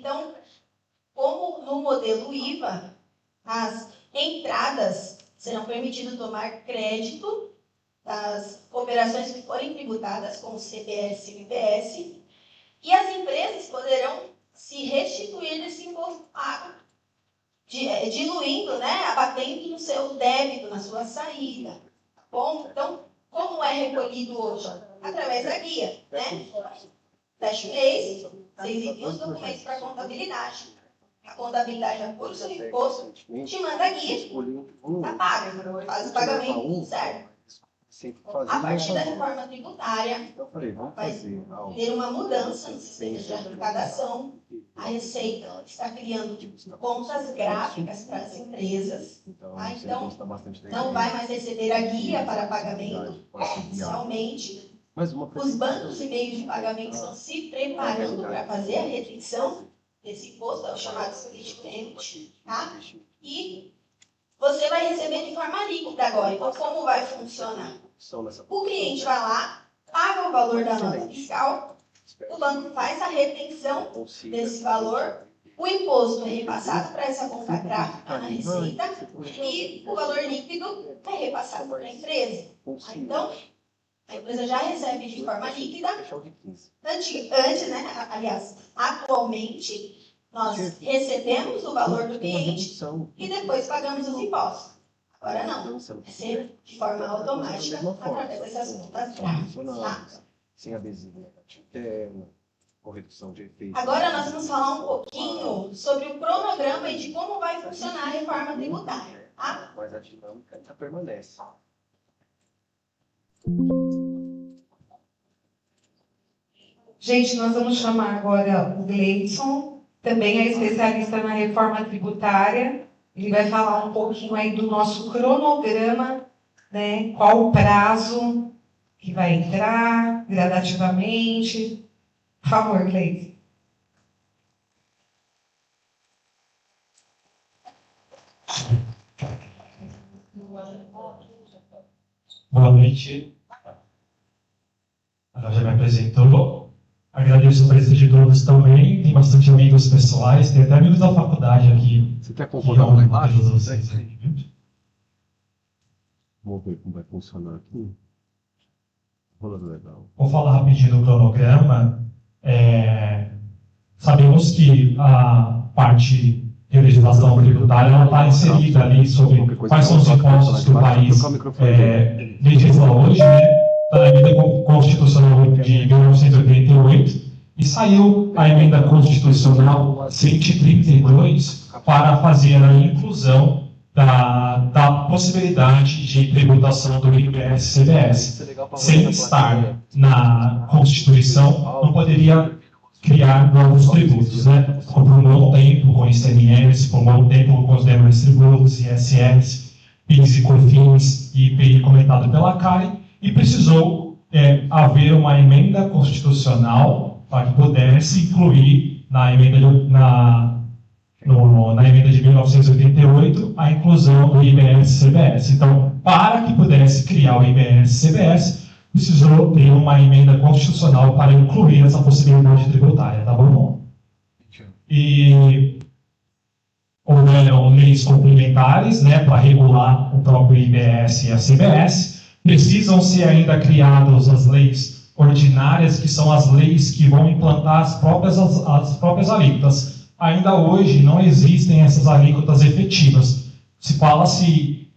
Então, como no modelo IVA, as entradas serão permitidas tomar crédito das operações que forem tributadas com o CBS e o IBS, e as empresas poderão se restituir desse imposto pago, diluindo, né, abatendo no seu débito, na sua saída. Bom, então, como é recolhido hoje? Através da guia, né? Fecha o mês, vocês enviam os documentos para a contabilidade. A contabilidade apura o seu imposto, te manda a guia, tá pago, faz o pagamento, certo? A partir da reforma tributária, vai ter uma mudança no sistema de arrecadação. A Receita está criando contas gráficas para as empresas. Tá? Então, não vai mais receber a guia para pagamento oficialmente. Os bancos e meios de pagamento estão se preparando para fazer a retenção desse imposto, é o chamado split payment. Tá? E você vai receber de forma líquida agora. Então, como vai funcionar? O cliente vai lá, paga o valor da nota fiscal, o banco faz a retenção desse valor, o imposto é repassado para essa conta gráfica na Receita e o valor líquido é repassado para a empresa. Então, a empresa já recebe de forma líquida. Antes, né? Aliás, atualmente, nós recebemos o valor do cliente e depois pagamos os impostos. Agora não, vai ser de forma automática através dessas contas gráficas. Tá? Sem adesivo negativo interno, com redução de efeitos. Agora nós vamos falar um pouquinho sobre o cronograma e de como vai funcionar a reforma tributária. Tá? Mas a dinâmica ainda permanece. Gente, nós vamos chamar agora o Gleidson, também é especialista na reforma tributária. Ele vai falar um pouquinho aí do nosso cronograma, né? Qual o prazo que vai entrar gradativamente. Por favor, Gleidson. Boa noite. Ela já me apresentou. Agradeço a presença de todos também. Tem bastante amigos pessoais, tem até amigos da faculdade aqui. Você quer concordar lá embaixo? Vamos ver como vai funcionar aqui. Rolando legal. Vou falar rapidinho do cronograma. Sabemos que a parte de legislação tributária está inserida ali sobre quais são os impostos que o país legisla hoje, né? Da emenda constitucional de 1988, e saiu a emenda constitucional 132 para fazer a inclusão da possibilidade de tributação do IBS-CBS. Sem estar na Constituição, não poderia criar novos tributos, né? Por um bom tempo com ICMS, por um bom tempo com os demais tributos, ISS, PIS e COFINS e IPI comentado pela Karen, e precisou haver uma emenda constitucional para que pudesse incluir na emenda de 1988 a inclusão do IBS-CBS. Então, para que pudesse criar o IBS-CBS, precisou ter uma emenda constitucional para incluir essa possibilidade tributária, tá bom? E houveram leis complementares, né, para regular o próprio IBS e a CBS. Precisam ser ainda criadas as leis ordinárias, que são as leis que vão implantar as próprias alíquotas. Ainda hoje não existem essas alíquotas efetivas. Se fala-se,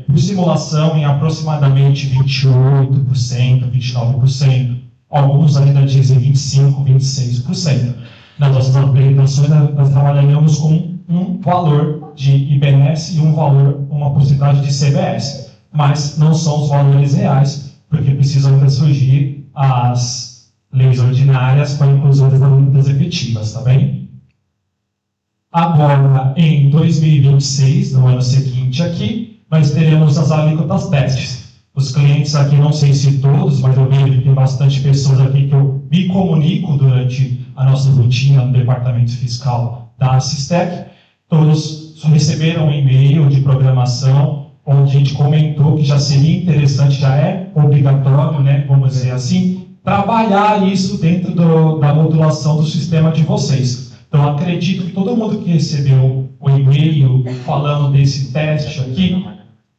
por simulação, em aproximadamente 28%, 29%. Alguns ainda dizem 25%, 26%. Nas nossas apresentações, nós trabalhamos com um valor de IBS e uma porcentagem de CBS. Mas não são os valores reais, porque precisam ainda surgir as leis ordinárias para a inclusão das alíquotas efetivas, tá bem? Agora, em 2026, no ano seguinte aqui, nós teremos as alíquotas testes. Os clientes aqui, não sei se todos, mas eu vejo que tem bastante pessoas aqui que eu me comunico durante a nossa rotina no departamento fiscal da Sistec. Todos receberam um e-mail de programação, onde a gente comentou que já seria interessante, já é obrigatório, né, vamos dizer assim, trabalhar isso dentro da modulação do sistema de vocês. Então, acredito que todo mundo que recebeu o e-mail falando desse teste aqui,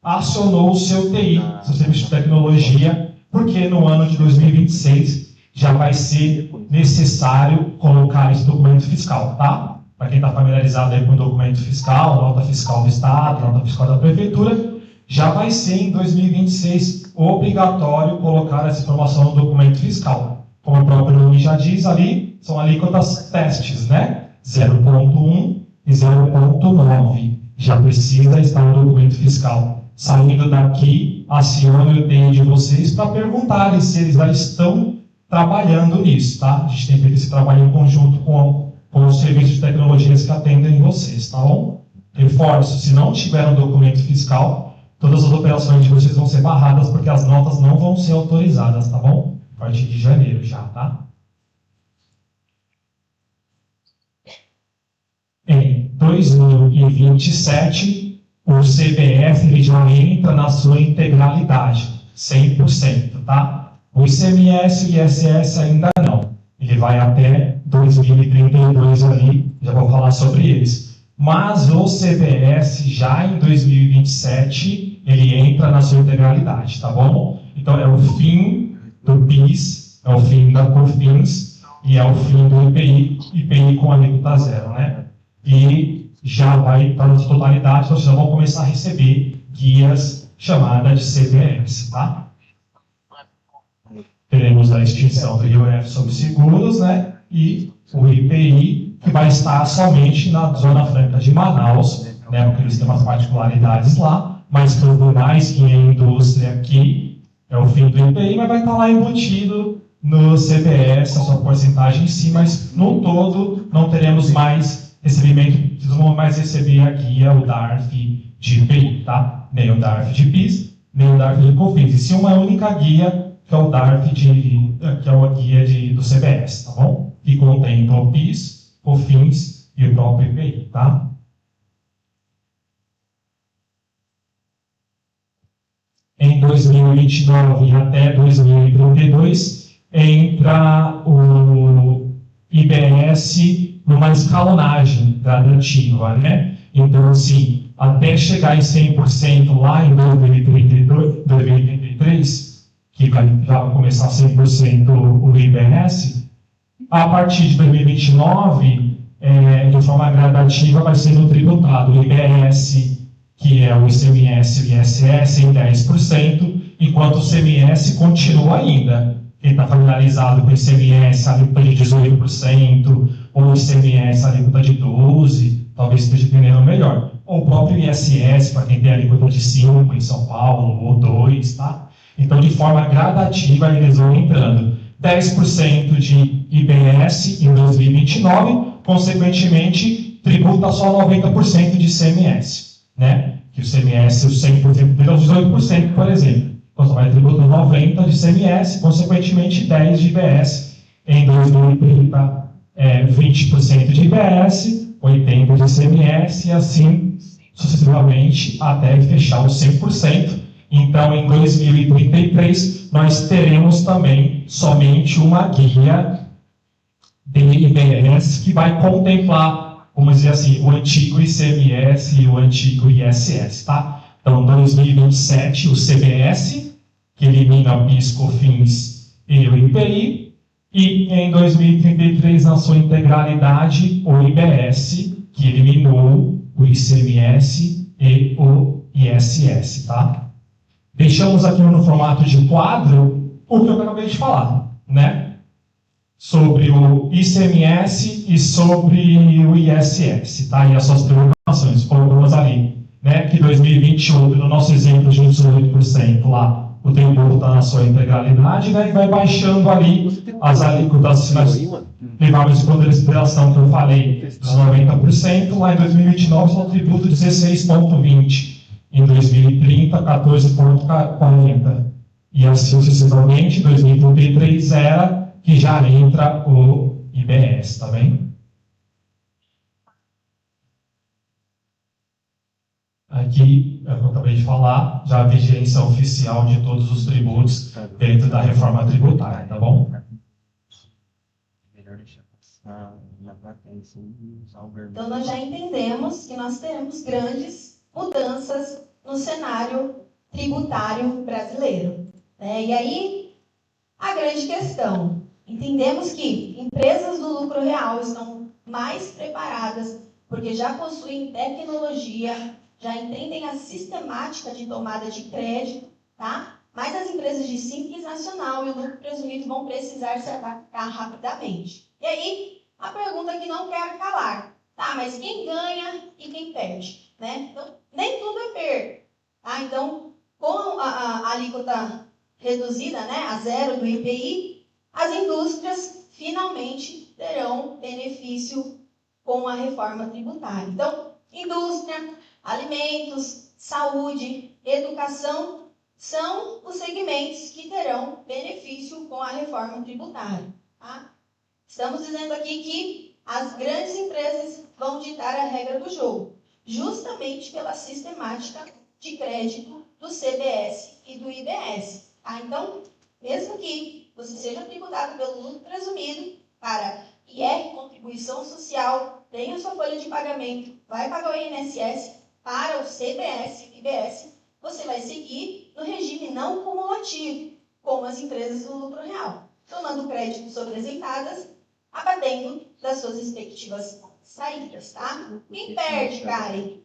acionou o seu TI, seu serviço de tecnologia, porque no ano de 2026 já vai ser necessário colocar esse documento fiscal, tá? Para quem está familiarizado aí com o documento fiscal, nota fiscal do Estado, nota fiscal da Prefeitura, já vai ser em 2026 obrigatório colocar essa informação no documento fiscal. Como o próprio nome já diz ali, são alíquotas testes, né? 0,1 e 0,9. Já precisa estar no documento fiscal. Saindo daqui, aciono o TI de vocês para perguntarem se eles já estão trabalhando nisso, tá? A gente tem feito esse trabalho em conjunto com os serviços de tecnologias que atendem vocês, tá bom? Reforço, se não tiver um documento fiscal, todas as operações de vocês vão ser barradas porque as notas não vão ser autorizadas, tá bom? A partir de janeiro já, tá? Em 2027, o CBS ele já entra na sua integralidade, 100%, tá? O ICMS e o ISS ainda não. Ele vai até 2032 ali, já vou falar sobre eles. Mas o CBS, já em 2027, ele entra na sua integralidade, tá bom? Então, é o fim do PIS, é o fim da COFINS e é o fim do IPI com alíquota zero, né? E já vai para a totalidade, então vocês já vão começar a receber guias chamadas de CBS, tá? Teremos a extinção do IOF sobre seguros, né? E o IPI, que vai estar somente na Zona Franca de Manaus, né? Porque eles têm umas particularidades lá, mas tudo mais que a indústria aqui é o fim do IPI, mas vai estar lá embutido no CBS, a sua porcentagem em si, mas no todo não teremos mais recebimento, vocês vão mais receber a guia, o DARF de IPI, tá? Nem o DARF de PIS, nem o DARF de COFINS. E sim uma única guia, que é o DARF que é a guia do CBS, tá bom? Que contempla o PIS, COFINS e o próprio IPI, tá? Em 2029 até 2032, entra o IBS numa escalonagem gradativa, né? Então, assim, até chegar em 100% lá em 2033, que vai já começar 100% o IBS, a partir de 2029, de forma gradativa, vai sendo tributado o IBS, que é o ICMS e o ISS, em 10%, enquanto o CMS continua ainda. Quem está familiarizado com o ICMS, a alíquota de 18%, ou o ICMS, a alíquota de 12%, talvez esteja entendendo melhor. Ou o próprio ISS, para quem tem a alíquota de 5% em São Paulo, ou 2%, tá? Então, de forma gradativa, eles vão entrando. 10% de IBS em 2029, consequentemente, tributa só 90% de ICMS, né? Que o ICMS, o 100% dele é os 18%, por exemplo. Então, você vai tributar 90% de ICMS, consequentemente, 10% de IBS. Em 2030, 20% de IBS, 80% de ICMS, e assim sucessivamente, até fechar os 100%. Então, em 2033, nós teremos também somente uma guia de IBS que vai contemplar, vamos dizer assim, o antigo ICMS e o antigo ISS, tá? Então, 2027, o CBS, que elimina o PIS, COFINS e o IPI, e em 2033, na sua integralidade, o IBS, que eliminou o ICMS e o ISS, tá? Deixamos aqui no formato de quadro o que eu acabei de falar, né? Sobre o ICMS e sobre o ISS, tá? E as suas tributações, colocamos ali, né? Que 2021, no nosso exemplo de 18% lá, o tributo está na sua integralidade, né? E vai baixando ali as alíquotas, nós levamos em consideração que eu falei, dos 90%, lá em 2029, só tributo 16,20%. Em 2030, 14,40. E assim sucessivamente, em 2033 era que já entra o IBS, tá bem? Aqui, é o que eu acabei de falar, já a vigência oficial de todos os tributos dentro da reforma tributária, tá bom? na plateia, sem usar o verbo. Então, nós já entendemos que nós teremos grandes mudanças no cenário tributário brasileiro. Né? E aí, a grande questão. Entendemos que empresas do lucro real estão mais preparadas porque já possuem tecnologia, já entendem a sistemática de tomada de crédito, tá? Mas as empresas de Simples Nacional e o lucro presumido vão precisar se adaptar rapidamente. E aí, a pergunta que não quero calar. Tá, mas quem ganha e quem perde? Né? Então, nem tudo é perda. Tá? Então, com a alíquota reduzida, né, a zero do IPI, as indústrias finalmente terão benefício com a reforma tributária. Então, indústria, alimentos, saúde, educação são os segmentos que terão benefício com a reforma tributária. Tá? Estamos dizendo aqui que as grandes empresas vão ditar a regra do jogo, justamente pela sistemática de crédito do CBS e do IBS. Tá? Então, mesmo que você seja tributado pelo lucro presumido para IR, contribuição social, tenha sua folha de pagamento, vai pagar o INSS para o CBS e IBS, você vai seguir no regime não cumulativo, como as empresas do lucro real, tomando crédito sobre as entradas, abatendo das suas respectivas saídas, tá? Quem perde, Karen?